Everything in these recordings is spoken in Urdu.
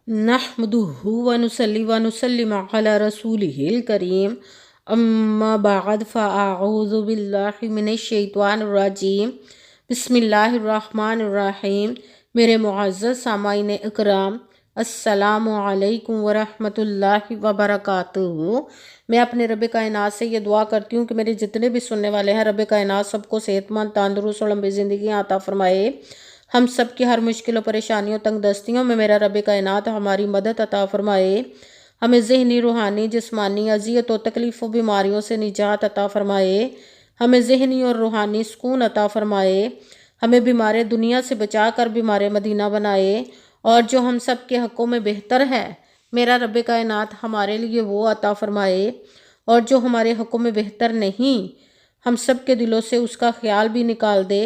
نحمدہ ونصلی ونسلم علی رسولہ الکریم اما بعد فاعوذ باللہ من الشیطان الرجیم بسم اللہ الرحمن الرحیم۔ میرے معزز سامعین اکرام، السلام علیکم ورحمۃ اللہ وبرکاتہ۔ میں اپنے رب کائنات سے یہ دعا کرتی ہوں کہ میرے جتنے بھی سننے والے ہیں، رب کائنات سب کو صحت مند، تندرست اور لمبی زندگی عطا فرمائے۔ ہم سب کی ہر مشکل و پریشانیوں تنگ دستیوں میں میرا رب کائنات ہماری مدد عطا فرمائے۔ ہمیں ذہنی، روحانی، جسمانی اذیت و تکلیف و بیماریوں سے نجات عطا فرمائے۔ ہمیں ذہنی اور روحانی سکون عطا فرمائے۔ ہمیں بیمار دنیا سے بچا کر بیمار مدینہ بنائے، اور جو ہم سب کے حقوں میں بہتر ہے میرا رب کائنات ہمارے لیے وہ عطا فرمائے، اور جو ہمارے حقوں میں بہتر نہیں ہم سب کے دلوں سے اس کا خیال بھی نکال دے،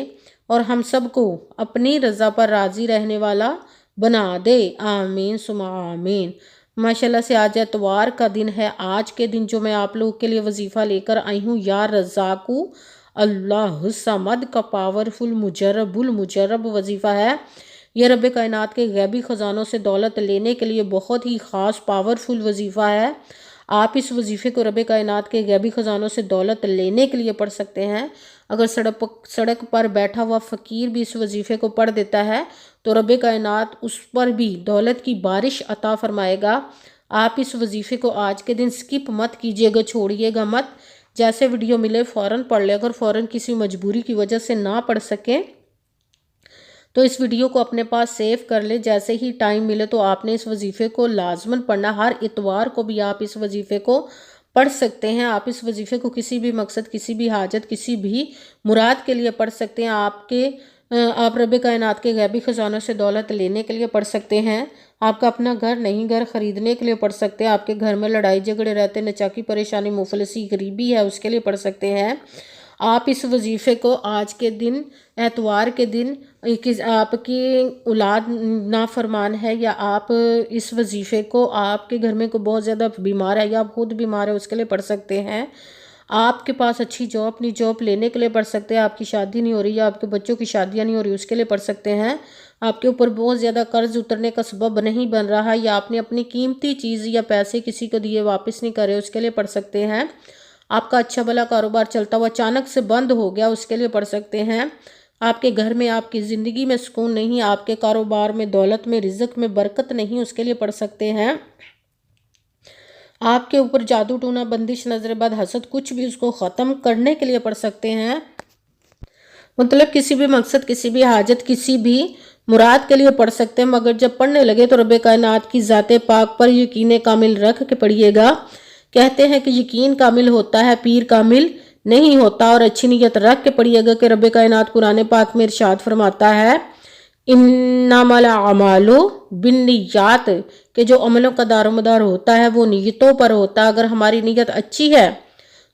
اور ہم سب کو اپنی رضا پر راضی رہنے والا بنا دے۔ آمین ثم آمین۔ ماشاءاللہ سے آج اتوار کا دن ہے۔ آج کے دن جو میں آپ لوگوں کے لیے وظیفہ لے کر آئی ہوں، یا رزاقو اللہ الصمد کا پاورفل مجرب المجرب وظیفہ ہے۔ یہ رب کائنات کے غیبی خزانوں سے دولت لینے کے لیے بہت ہی خاص پاورفل وظیفہ ہے۔ آپ اس وظیفے کو رب کائنات کے غیبی خزانوں سے دولت لینے کے لیے پڑھ سکتے ہیں۔ اگر سڑک پر بیٹھا ہوا فقیر بھی اس وظیفے کو پڑھ دیتا ہے تو رب کائنات اس پر بھی دولت کی بارش عطا فرمائے گا۔ آپ اس وظیفے کو آج کے دن سکپ مت کیجیے گا، چھوڑیے گا مت۔ جیسے ویڈیو ملے فوراً پڑھ لے۔ اگر فوراً کسی مجبوری کی وجہ سے نہ پڑھ سکیں تو اس ویڈیو کو اپنے پاس سیو کر لے۔ جیسے ہی ٹائم ملے تو آپ نے اس وظیفے کو لازماً پڑھنا۔ ہر اتوار کو بھی آپ اس وظیفے کو پڑھ سکتے ہیں۔ آپ اس وظیفے کو کسی بھی مقصد، کسی بھی حاجت، کسی بھی مراد کے لیے پڑھ سکتے ہیں۔ آپ رب کائنات کے غیبی خزانوں سے دولت لینے کے لیے پڑھ سکتے ہیں۔ آپ کا اپنا گھر نہیں، گھر خریدنے کے لیے پڑھ سکتے ہیں۔ آپ کے گھر میں لڑائی جھگڑے رہتے، نچاکی پریشانی، مفلسی، غریبی ہے، اس کے لیے پڑھ سکتے ہیں۔ آپ اس وظیفے کو آج کے دن، اتوار کے دن، آپ کی اولاد نافرمان ہے، یا آپ اس وظیفے کو، آپ کے گھر میں کوئی بہت زیادہ بیمار ہے یا آپ خود بیمار ہے، اس کے لیے پڑھ سکتے ہیں۔ آپ کے پاس اچھی جاب، اپنی جاب لینے کے لیے پڑھ سکتے ہیں۔ آپ کی شادی نہیں ہو رہی یا آپ کے بچوں کی شادیاں نہیں ہو رہی، اس کے لیے پڑھ سکتے ہیں۔ آپ کے اوپر بہت زیادہ قرض اترنے کا سبب نہیں بن رہا، یا آپ نے اپنی قیمتی چیز یا پیسے کسی کو دیے واپس نہیں کرے، اس کے لیے پڑھ سکتے ہیں۔ آپ کا اچھا بھلا کاروبار چلتا ہوا اچانک سے بند ہو گیا، اس کے لیے پڑھ سکتے ہیں۔ آپ کے گھر میں، آپ کی زندگی میں سکون نہیں، آپ کے کاروبار میں، دولت میں، رزق میں برکت نہیں، اس کے لیے پڑھ سکتے ہیں۔ آپ کے اوپر جادو ٹونا، بندش، نظر بد، حسد، کچھ بھی، اس کو ختم کرنے کے لیے پڑھ سکتے ہیں۔ مطلب کسی بھی مقصد، کسی بھی حاجت، کسی بھی مراد کے لیے پڑھ سکتے ہیں۔ مگر جب پڑھنے لگے تو رب کائنات کی ذات پاک پر یقین کامل رکھ کے پڑھیے گا۔ کہتے ہیں کہ یقین کامل ہوتا ہے، پیر کامل نہیں ہوتا، اور اچھی نیت رکھ کے پڑھیے گا کہ رب کائنات قرآن پاک میں ارشاد فرماتا ہے، انما الاعمال بالنیات، کہ جو عملوں کا دار و مدار ہوتا ہے وہ نیتوں پر ہوتا ہے۔ اگر ہماری نیت اچھی ہے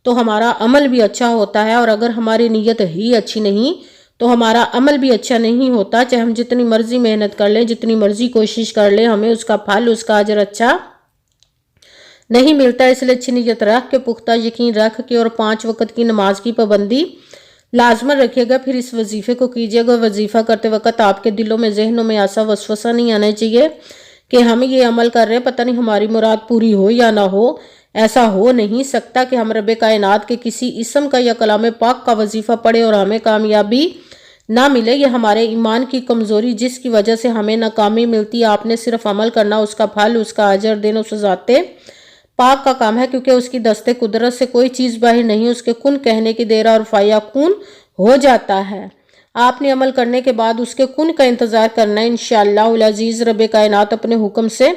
تو ہمارا عمل بھی اچھا ہوتا ہے، اور اگر ہماری نیت ہی اچھی نہیں تو ہمارا عمل بھی اچھا نہیں ہوتا۔ چاہے ہم جتنی مرضی محنت کر لیں، جتنی مرضی کوشش کر لیں، ہمیں اس کا پھل، اس کا اجر اچھا نہیں ملتا۔ اس لیے اچھی نیت رکھ کے، پختہ یقین رکھ کے، اور 5 وقت کی نماز کی پابندی لازمن رکھیے گا۔ پھر اس وظیفے کو کیجیے گا۔ وظیفہ کرتے وقت آپ کے دلوں میں، ذہنوں میں ایسا وسوسہ نہیں آنا چاہیے کہ ہم یہ عمل کر رہے ہیں، پتہ نہیں ہماری مراد پوری ہو یا نہ ہو۔ ایسا ہو نہیں سکتا کہ ہم رب کائنات کے کسی اسم کا یا کلام پاک کا وظیفہ پڑھے اور ہمیں کامیابی نہ ملے۔ یہ ہمارے ایمان کی کمزوری، جس کی وجہ سے ہمیں ناکامی ملتی ہے۔ آپ نے صرف عمل کرنا، اس کا پھل، اس کا اجر دینا اس ذات پاک کا کام ہے، کیونکہ اس کی دست قدرت سے کوئی چیز باہر نہیں، اس کے کن کہنے کی دیر اور فیکون ہو جاتا ہے۔ آپ نے عمل کرنے کے بعد اس کے کن کا انتظار کرنا ہے۔ انشاءاللہ العزیز رب کائنات اپنے حکم سے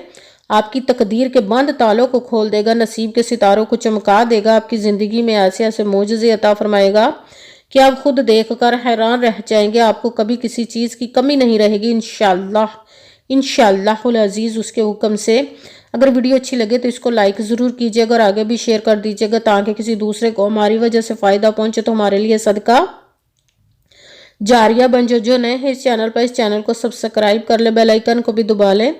آپ کی تقدیر کے بند تالوں کو کھول دے گا، نصیب کے ستاروں کو چمکا دے گا، آپ کی زندگی میں ایسے ایسے معجزے عطا فرمائے گا کہ آپ خود دیکھ کر حیران رہ جائیں گے۔ آپ کو کبھی کسی چیز کی کمی نہیں رہے گی انشاءاللہ العزیز اس کے حکم سے۔ اگر ویڈیو اچھی لگے تو اس کو لائک ضرور کیجیے گا، اور آگے بھی شیئر کر دیجیے گا تاکہ کسی دوسرے کو ہماری وجہ سے فائدہ پہنچے تو ہمارے لیے صدقہ جاریہ بن جائے۔ جو نئے ہیں اس چینل پر، اس چینل کو سبسکرائب کر لے، بیل آئیکن کو بھی دبا لیں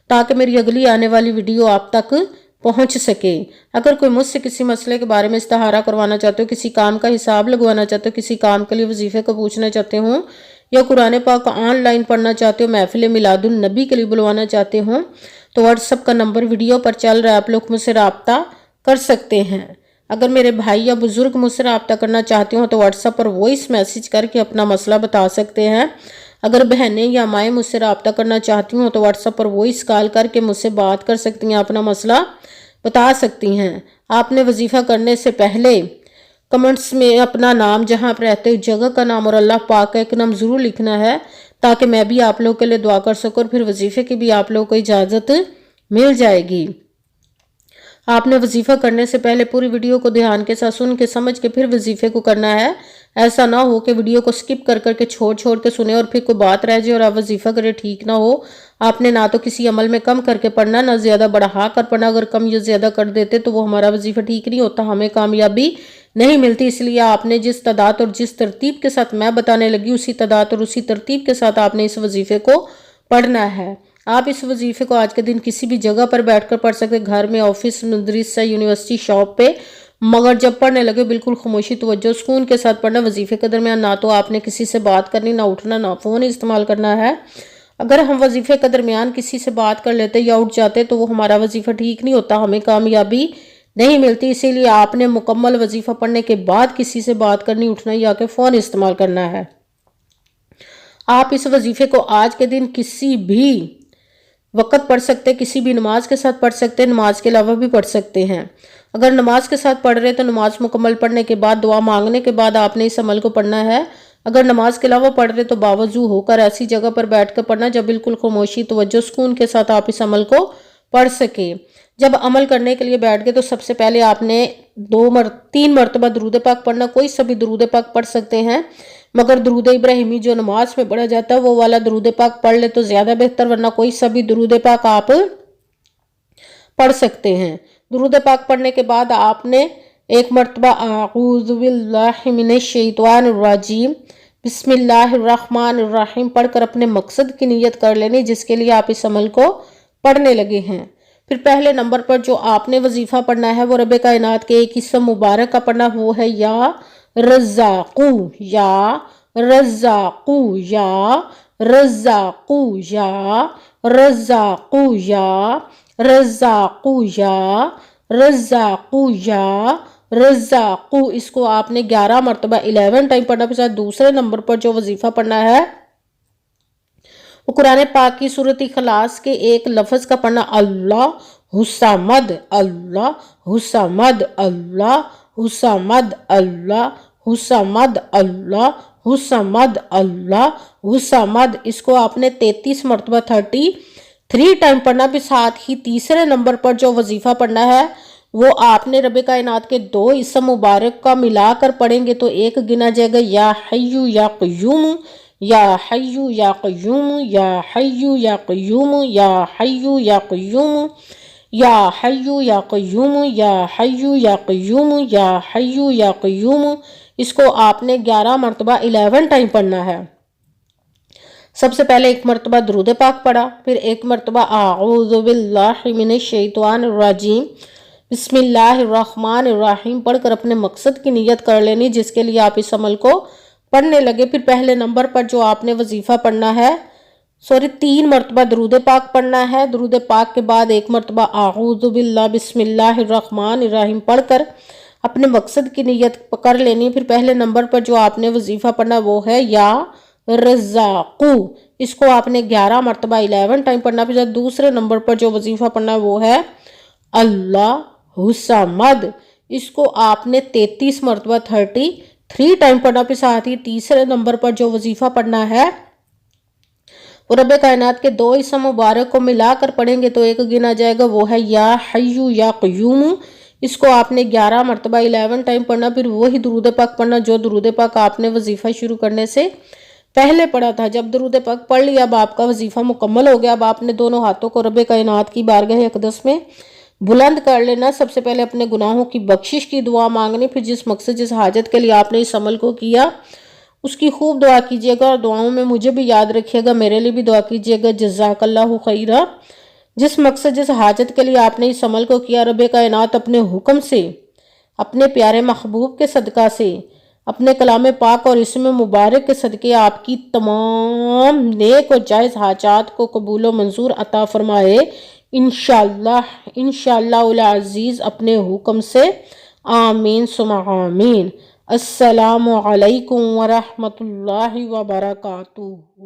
تاکہ میری اگلی آنے والی ویڈیو آپ تک پہنچ سکے۔ اگر کوئی مجھ سے کسی مسئلے کے بارے میں استخارہ کروانا چاہتے ہو، کسی کام کا حساب لگوانا چاہتے ہو، کسی کام کے لیے وظیفے کو پوچھنا چاہتے ہوں، یا قرآن پاک آن لائن پڑھنا چاہتے ہو، محفل میلاد النبی کے لیے بلوانا چاہتے ہوں، تو واٹس ایپ کا نمبر ویڈیو پر چل رہا ہے، آپ لوگ مجھ سے رابطہ کر سکتے ہیں۔ اگر میرے بھائی یا بزرگ مجھ سے رابطہ کرنا چاہتے ہوں تو واٹس ایپ پر وائس میسیج کر کے اپنا مسئلہ بتا سکتے ہیں۔ اگر بہنیں یا مائیں مجھ سے رابطہ کرنا چاہتی ہوں تو واٹس ایپ پر وائس کال کر کے مجھ سے بات کر سکتی ہیں، اپنا مسئلہ بتا سکتی ہیں۔ آپ نے وظیفہ کرنے سے پہلے کمنٹس میں اپنا نام، جہاں آپ رہتے ہو جگہ کا نام اور اللہ پاک کا ایک نام ضرور لکھنا ہے، تاکہ میں بھی آپ لوگوں کے لیے دعا کر سکوں اور پھر وظیفے کی بھی آپ لوگوں کو اجازت مل جائے گی۔ آپ نے وظیفہ کرنے سے پہلے پوری ویڈیو کو دھیان کے ساتھ سن کے سمجھ کے پھر وظیفے کو کرنا ہے۔ ایسا نہ ہو کہ ویڈیو کو سکپ کر کے چھوڑ کے سنیں اور پھر کوئی بات رہ جائے اور آپ وظیفہ کرے ٹھیک نہ ہو۔ آپ نے نہ تو کسی عمل میں کم کر کے پڑھنا، نہ زیادہ بڑھا کر پڑھنا۔ اگر کم یا زیادہ کر دیتے تو وہ ہمارا وظیفہ ٹھیک نہیں ہوتا، ہمیں کامیابی نہیں ملتی۔ اس لیے آپ نے جس تعداد اور جس ترتیب کے ساتھ میں بتانے لگی، اسی تعداد اور اسی ترتیب کے ساتھ آپ نے اس وظیفے کو پڑھنا ہے۔ آپ اس وظیفے کو آج کے دن کسی بھی جگہ پر بیٹھ کر پڑھ سکتے، گھر میں، آفس، مدرسہ، یونیورسٹی، شاپ پہ، مگر جب پڑھنے لگے بالکل خاموشی، توجہ، سکون کے ساتھ پڑھنا۔ وظیفے کے درمیان نہ تو آپ نے کسی سے بات کرنی، نہ اٹھنا، نہ فون استعمال کرنا ہے۔ اگر ہم وظیفے کے درمیان کسی سے بات کر لیتے یا اٹھ جاتے تو وہ ہمارا وظیفہ ٹھیک نہیں ہوتا، ہمیں کامیابی نہیں ملتی۔ اسی لیے آپ نے مکمل وظیفہ پڑھنے کے بعد کسی سے بات کرنی، اٹھنا یا کہ فون استعمال کرنا ہے۔ آپ اس وظیفے کو آج کے دن کسی بھی وقت پڑھ سکتے، کسی بھی نماز کے ساتھ پڑھ سکتے، نماز کے علاوہ بھی پڑھ سکتے ہیں۔ اگر نماز کے ساتھ پڑھ رہے تو نماز مکمل پڑھنے کے بعد، دعا مانگنے کے بعد آپ نے اس عمل کو پڑھنا ہے۔ اگر نماز کے علاوہ پڑھ رہے تو باوضو ہو کر ایسی جگہ پر بیٹھ کر پڑھنا جب بالکل خاموشی، توجہ، سکون کے ساتھ آپ اس عمل کو پڑھ سکیں۔ جب عمل کرنے کے لیے بیٹھ گئے تو سب سے پہلے آپ نے 3 مرتبہ درود پاک پڑھنا۔ کوئی سبھی درود پاک پڑھ سکتے ہیں، مگر درود ابراہیمی جو نماز میں پڑھا جاتا ہے وہ والا درود پاک پڑھ لے تو زیادہ بہتر، ورنہ کوئی سبھی درود پاک آپ پڑھ سکتے ہیں۔ درود پاک پڑھنے کے بعد آپ نے 1 مرتبہ اعوذ باللہ من الشیطان الرجیم بسم اللہ الرحمن الرحیم پڑھ کر اپنے مقصد کی نیت کر لینی، جس کے لیے آپ اس عمل کو پڑھنے لگے ہیں۔ پھر پہلے نمبر پر جو آپ نے وظیفہ پڑھنا ہے وہ رب کائنات کے ایک اسم مبارک کا پڑھنا، وہ ہے یا رزاقو، یا رزاقو، یا رزاقو، یا رزاقو، یا رزاقو، یا رزاقو، یا رزاقو۔ اس کو آپ نے 11 مرتبہ 11 ٹائم پڑھنا۔ پھر دوسرے نمبر پر جو وظیفہ پڑھنا ہے وہ قرآن پاک کی سورۃ اخلاص کے ایک لفظ کا پڑھنا، اللہ الصمد، اللہ الصمد، اللہ الصمد، اللہ الصمد، اللہ الصمد، اللہ الصمد۔ اس کو آپ نے 33 مرتبہ 33 ٹائم پڑھنا۔ پھر ساتھ ہی تیسرے نمبر پر جو وظیفہ پڑھنا ہے وہ آپ نے رب کائنات کے 2 اسم مبارک کا ملا کر پڑھیں گے تو ایک گنا جائے گا، یا حیو یا قیوم، یا حیو یا قیوم، یا حیو یا قیوم، یا حیو یا قیوم، یا حیو یا قیوم، یا حیو یا قیوم، یا حیو یا قیوم۔ اس کو آپ نے 11 مرتبہ 11 ٹائم پڑھنا ہے۔ سب سے پہلے 1 مرتبہ درود پاک پڑھا، پھر 1 مرتبہ اعوذ باللہ من الشیطان الرجیم بسم اللہ الرحمن الرحیم پڑھ کر اپنے مقصد کی نیت کر لینی، جس کے لیے آپ اس عمل کو پڑھنے لگے۔ پھر پہلے نمبر پر جو آپ نے وظیفہ پڑھنا ہے 3 مرتبہ درود پاک پڑھنا ہے۔ درود پاک کے بعد 1 مرتبہ اعوذ باللہ بسم اللہ الرحمن الرحیم پڑھ کر اپنے مقصد کی نیت کر لینی۔ پھر پہلے نمبر پر جو آپ نے وظیفہ پڑھنا وہ ہے یا رزاقو، اس کو آپ نے 11 مرتبہ 11 ٹائم پڑھنا۔ پھر دوسرے نمبر پر جو وظیفہ پڑھنا وہ ہے اللہ الصمد، اس کو آپ نے 33 مرتبہ 33 ٹائم پڑھنا۔ پھر ساتھ ہی تیسرے نمبر پر جو وظیفہ پڑھنا ہے وہ رب کائنات کے 2 اسم مبارک کو ملا کر پڑھیں گے تو ایک گنا جائے گا، وہ ہے یا حیو یا قیوم، اس کو آپ نے 11 مرتبہ 11 ٹائم پڑھنا۔ پھر وہی درود پاک پڑھنا جو درود پاک آپ نے وظیفہ شروع کرنے سے پہلے پڑھا تھا۔ جب درود پاک پڑھ لیا، اب آپ کا وظیفہ مکمل ہو گیا۔ اب آپ نے دونوں ہاتھوں کو رب کائنات کی بارگاہ اقدس میں بلند کر لینا۔ سب سے پہلے اپنے گناہوں کی بخشش کی دعا مانگنی، پھر جس مقصد جس حاجت کے لیے آپ نے اس عمل کو کیا اس کی خوب دعا کیجیے گا، اور دعاؤں میں مجھے بھی یاد رکھیے گا، میرے لیے بھی دعا کیجیے گا۔ جزاک اللہ خیرہ۔ جس مقصد جس حاجت کے لیے آپ نے اس عمل کو کیا، رب کائنات اپنے حکم سے، اپنے پیارے محبوب کے صدقہ سے، اپنے کلام پاک اور اسم مبارک کے صدقے آپ کی تمام نیک اور جائز حاجات کو قبول و منظور عطا فرمائے۔ انشاءاللہ العزیز اپنے حکم سے۔ آمین ثم آمین۔ السلام علیکم ورحمۃ اللہ وبرکاتہ۔